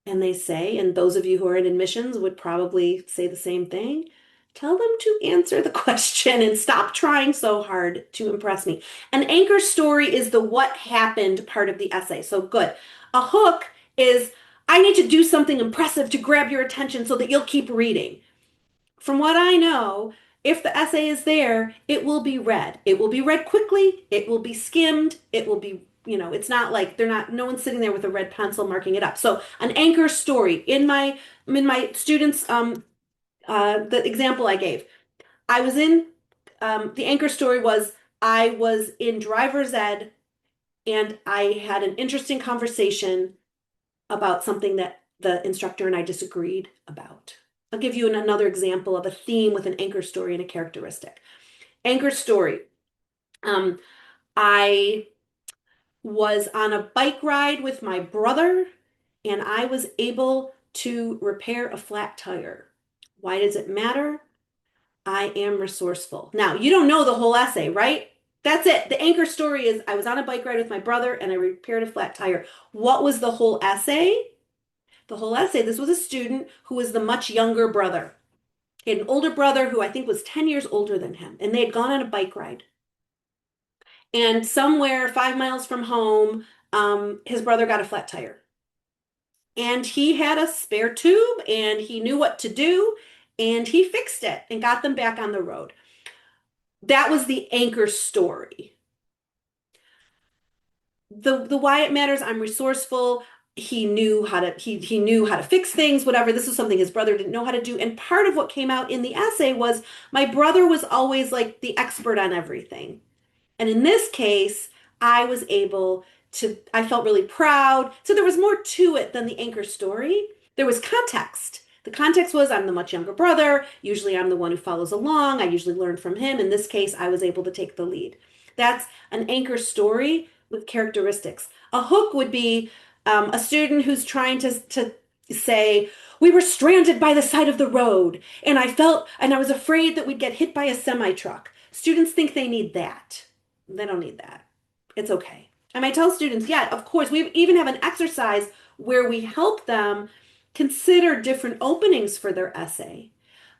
S2: And they say, and those of you who are in admissions would probably say the same thing, tell them to answer the question and stop trying so hard to impress me. An anchor story is the what happened part of the essay. So good. A hook is, I need to do something impressive to grab your attention so that you'll keep reading. From what I know, if the essay is there, it will be read. It will be read quickly. It will be skimmed. It will be, it's not like no one's sitting there with a red pencil marking it up. So an anchor story in my students, the example I gave, I was in, the anchor story was I was in driver's ed and I had an interesting conversation about something that the instructor and I disagreed about. I'll give you another example of a theme with an anchor story and a characteristic. Anchor story. Um, I was on a bike ride with my brother and I was able to repair a flat tire. Why does it matter? I am resourceful. Now, you don't know the whole essay, right? That's it. The anchor story is I was on a bike ride with my brother and I repaired a flat tire. What was the whole essay? The whole essay, this was a student who was the much younger brother. He had an older brother who I think was 10 years older than him, and they had gone on a bike ride. And somewhere 5 miles from home, his brother got a flat tire. And he had a spare tube and he knew what to do, and he fixed it and got them back on the road. That was the anchor story. The why it matters, I'm resourceful. He knew how to fix things, whatever. This is something his brother didn't know how to do. And part of what came out in the essay was my brother was always like the expert on everything. And in this case, I was able I felt really proud. So there was more to it than the anchor story. There was context. The context was I'm the much younger brother. Usually I'm the one who follows along. I usually learn from him. In this case, I was able to take the lead. That's an anchor story with characteristics. A hook would be a student who's trying to say, we were stranded by the side of the road, and and I was afraid that we'd get hit by a semi truck. Students think they need that. They don't need that. It's okay. I might tell students, yeah, of course, we even have an exercise where we help them consider different openings for their essay,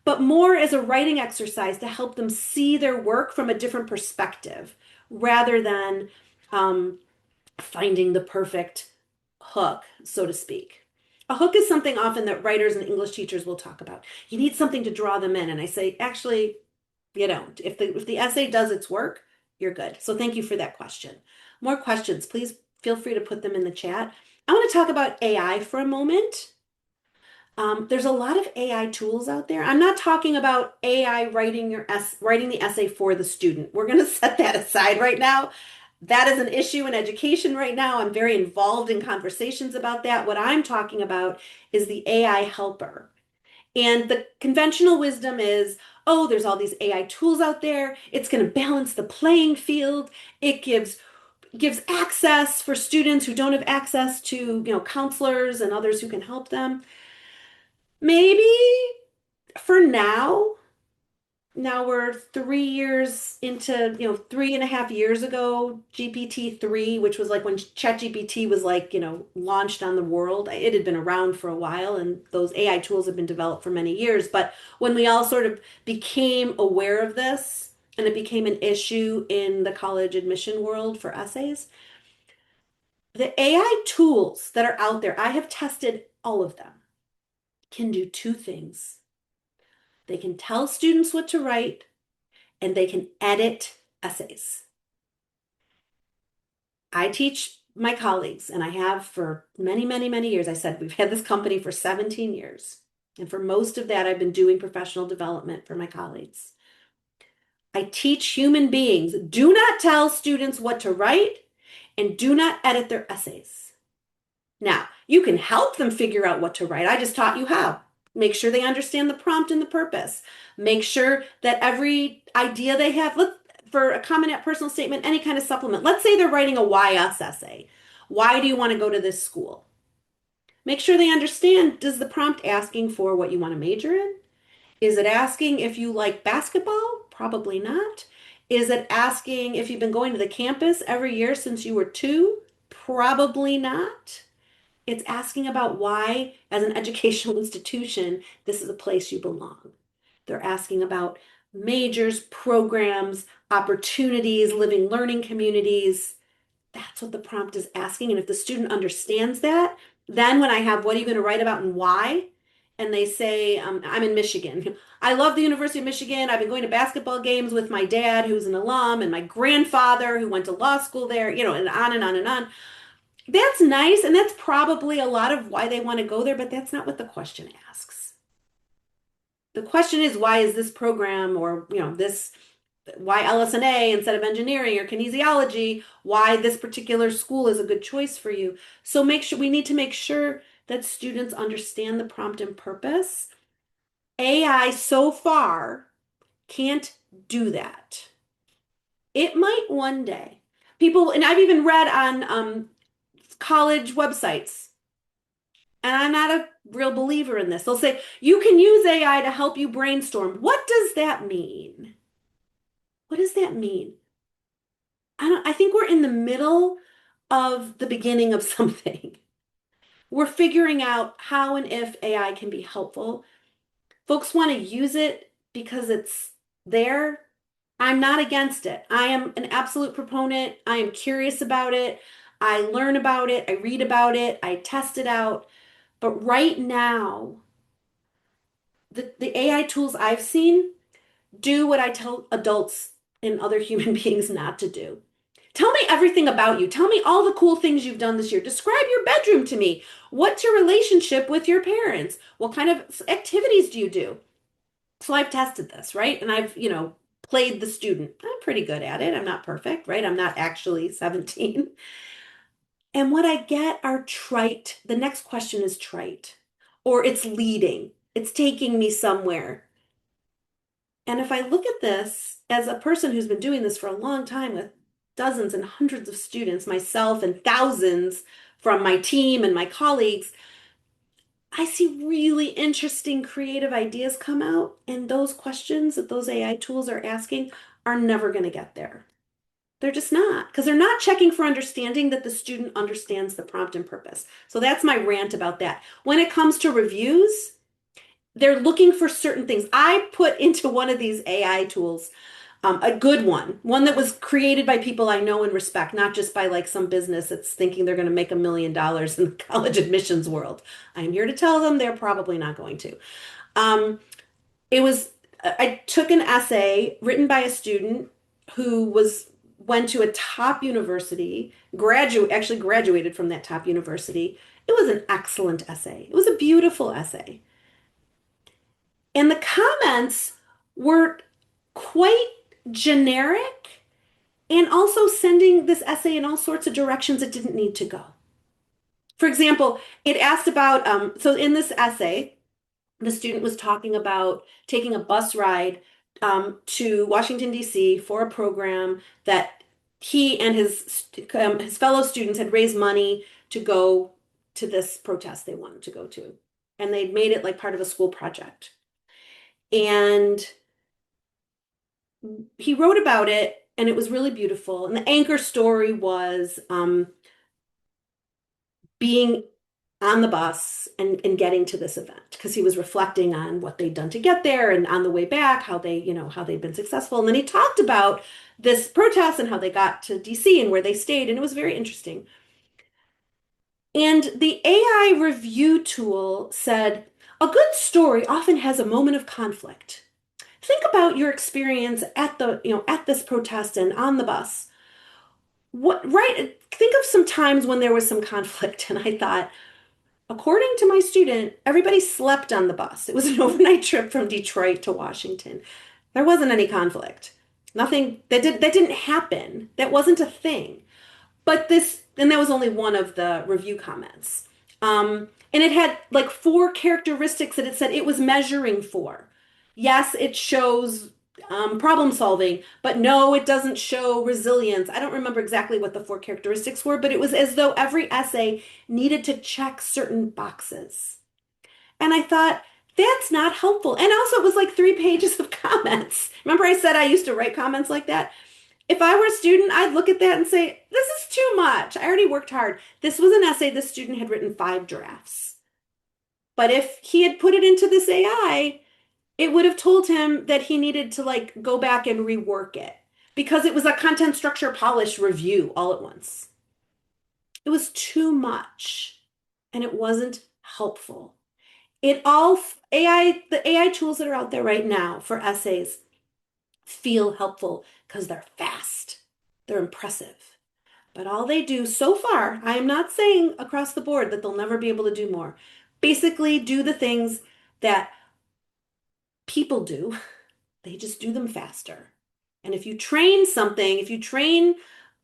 S2: but more as a writing exercise to help them see their work from a different perspective rather than um, finding the perfect hook, so to speak. A hook is something often that writers and English teachers will talk about. You need something to draw them in. And I say, actually, you don't. If the essay does its work, you're good. So thank you for that question. More questions, please feel free to put them in the chat. I want to talk about AI for a moment. There's a lot of AI tools out there. I'm not talking about AI writing the essay for the student. We're going to set that aside right now. That is an issue in education right now. I'm very involved in conversations about that. What I'm talking about is the AI helper. And the conventional wisdom is, oh, there's all these AI tools out there. It's going to balance the playing field. It gives access for students who don't have access to, counselors and others who can help them. Maybe for now, now we're 3 years into, 3.5 years ago, GPT-3, which was like when ChatGPT was like, launched on the world. It had been around for a while and those AI tools have been developed for many years. But when we all sort of became aware of this and it became an issue in the college admission world for essays, the AI tools that are out there, I have tested all of them, can do two things. They can tell students what to write and they can edit essays. I teach my colleagues, and I have for many, many, many years. I said we've had this company for 17 years. And for most of that, I've been doing professional development for my colleagues. I teach human beings, do not tell students what to write and do not edit their essays. Now, you can help them figure out what to write. I just taught you how. Make sure they understand the prompt and the purpose. Make sure that every idea they have, for a comment at personal statement, any kind of supplement. Let's say they're writing a why us essay. Why do you want to go to this school? Make sure they understand, does the prompt asking for what you want to major in? Is it asking if you like basketball? Probably not. Is it asking if you've been going to the campus every year since you were 2? Probably not. It's asking about why, as an educational institution, this is a place you belong. They're asking about majors, programs, opportunities, living learning communities. That's what the prompt is asking. And if the student understands that, then when I have, what are you going to write about and why? And they say, I'm in Michigan. I love the University of Michigan. I've been going to basketball games with my dad, who's an alum, and my grandfather, who went to law school there, and on and on and on. That's nice, and that's probably a lot of why they want to go there, but that's not what the question asks. The question is, why is this program or, this, why LS&A instead of engineering or kinesiology, why this particular school is a good choice for you. So we need to make sure that students understand the prompt and purpose. AI so far can't do that. It might one day. People, and I've even read on college websites, and I'm not a real believer in this. They'll say, you can use AI to help you brainstorm. What does that mean? What does that mean? I think we're in the middle of the beginning of something. We're figuring out how and if AI can be helpful. Folks want to use it because it's there. I'm not against it. I am an absolute proponent. I am curious about it. I learn about it. I read about it. I test it out. But right now, the AI tools I've seen do what I tell adults and other human beings not to do. Tell me everything about you. Tell me all the cool things you've done this year. Describe your bedroom to me. What's your relationship with your parents? What kind of activities do you do? So I've tested this, right? And I've, played the student. I'm pretty good at it. I'm not perfect, right? I'm not actually 17. And what I get are trite. The next question is trite, or it's leading, it's taking me somewhere. And if I look at this as a person who's been doing this for a long time with dozens and hundreds of students, myself and thousands from my team and my colleagues, I see really interesting creative ideas come out. And those questions that those AI tools are asking are never going to get there. They're just not, because they're not checking for understanding that the student understands the prompt and purpose. So that's my rant about that. When it comes to reviews, they're looking for certain things. I put into one of these AI tools a good one that was created by people I know and respect, not just by like some business that's thinking they're going to make $1 million in the college admissions world. I'm here to tell them they're probably not going to. Um, it was, I took an essay written by a student who went to a top university, actually graduated from that top university. It was an excellent essay. It was a beautiful essay. And the comments were quite generic and also sending this essay in all sorts of directions it didn't need to go. For example, it asked about, so in this essay, the student was talking about taking a bus ride to Washington, D.C. for a program that he and his fellow students had raised money to go to this protest they wanted to go to. And they'd made it like part of a school project. And he wrote about it, and it was really beautiful. And the anchor story was being on the bus and getting to this event because he was reflecting on what they'd done to get there and on the way back, how how they'd been successful. And then he talked about this protest and how they got to DC and where they stayed. And it was very interesting. And the AI review tool said, a good story often has a moment of conflict. Think about your experience at at this protest and on the bus. Think of some times when there was some conflict. And I thought, according to my student, everybody slept on the bus. It was an overnight trip from Detroit to Washington. There wasn't any conflict. Nothing that didn't happen. That wasn't a thing. And that was only one of the review comments. And it had like four characteristics that it said it was measuring for. Yes, it shows problem solving, but no, it doesn't show resilience. I don't remember exactly what the four characteristics were, but it was as though every essay needed to check certain boxes. And I thought, that's not helpful. And also, it was like 3 pages of comments. Remember, I said I used to write comments like that? If I were a student, I'd look at that and say, this is too much. I already worked hard. This was an essay this student had written 5 drafts. But if he had put it into this AI, it would have told him that he needed to like go back and rework it because it was a content structure polish review all at once. It was too much and it wasn't helpful. It all the AI tools that are out there right now for essays feel helpful because they're fast. They're impressive. But all they do so far, I am not saying across the board that they'll never be able to do more. Basically, do the things that people do. They just do them faster. And if you train something, if you train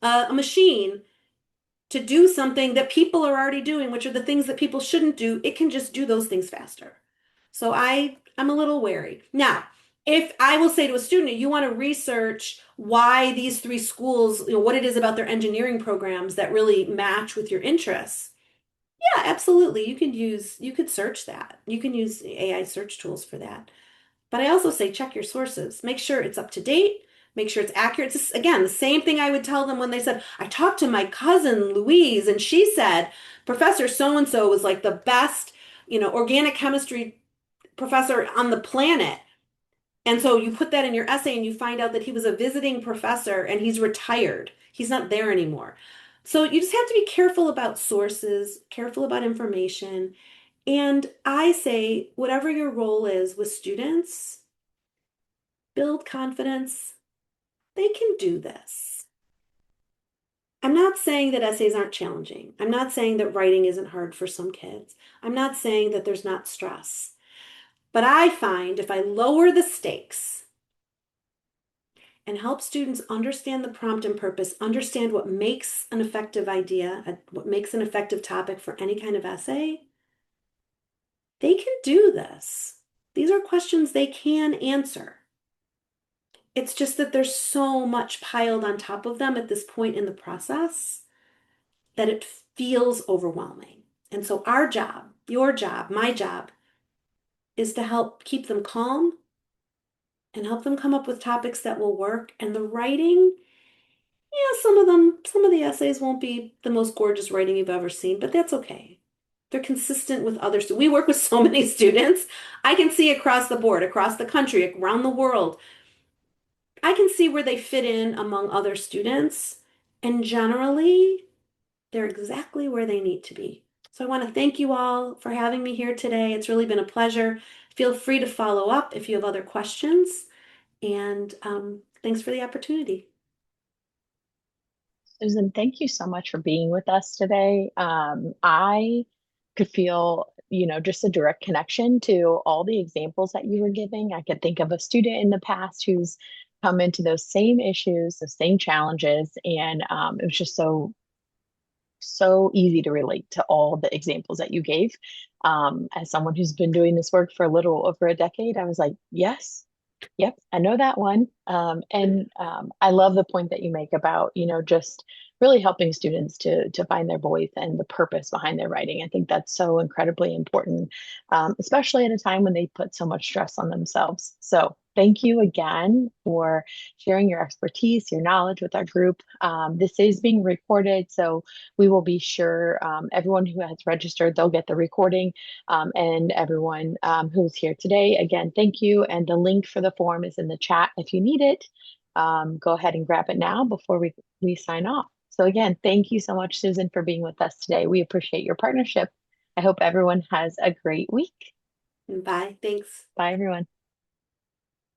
S2: a machine to do something that people are already doing, which are the things that people shouldn't do, it can just do those things faster. So I'm a little wary. Now, if I will say to a student, you want to research why these three schools, what it is about their engineering programs that really match with your interests. Yeah, absolutely. You could search that. You can use AI search tools for that. But I also say check your sources. Make sure it's up to date. Make sure it's accurate. It's just, again, the same thing I would tell them when they said, I talked to my cousin Louise, and she said Professor so and so was like the best, organic chemistry professor on the planet. And so you put that in your essay and you find out that he was a visiting professor and he's retired. He's not there anymore. So you just have to be careful about sources, careful about information. And I say, whatever your role is with students, build confidence. They can do this. I'm not saying that essays aren't challenging. I'm not saying that writing isn't hard for some kids. I'm not saying that there's not stress. But I find if I lower the stakes and help students understand the prompt and purpose, understand what makes an effective idea, what makes an effective topic for any kind of essay, they can do this. These are questions they can answer. It's just that there's so much piled on top of them at this point in the process that it feels overwhelming. And so our job, your job, my job, is to help keep them calm and help them come up with topics that will work. And the writing, yeah, some of the essays won't be the most gorgeous writing you've ever seen, but that's okay. They're consistent with others. We work with so many students. I can see across the board, across the country, around the world. I can see where they fit in among other students. And generally, they're exactly where they need to be. So I want to thank you all for having me here today. It's really been a pleasure. Feel free to follow up if you have other questions. And thanks for the opportunity.
S1: Susan, thank you so much for being with us today. I could feel, just a direct connection to all the examples that you were giving. I could think of a student in the past who's come into those same issues, the same challenges, and it was just so easy to relate to all the examples that you gave. As someone who's been doing this work for a little over a decade, I was like, yes, yep, I know that one. And I love the point that you make about, just really helping students to find their voice and the purpose behind their writing. I think that's so incredibly important, especially at a time when they put so much stress on themselves. So thank you again for sharing your expertise, your knowledge with our group. This is being recorded, so we will be sure everyone who has registered, they'll get the recording. And everyone who's here today, again, thank you. And the link for the form is in the chat if you need it. Go ahead and grab it now before we sign off. So again, thank you so much, Susan, for being with us today. We appreciate your partnership. I hope everyone has a great week.
S2: Bye. Thanks.
S1: Bye, everyone.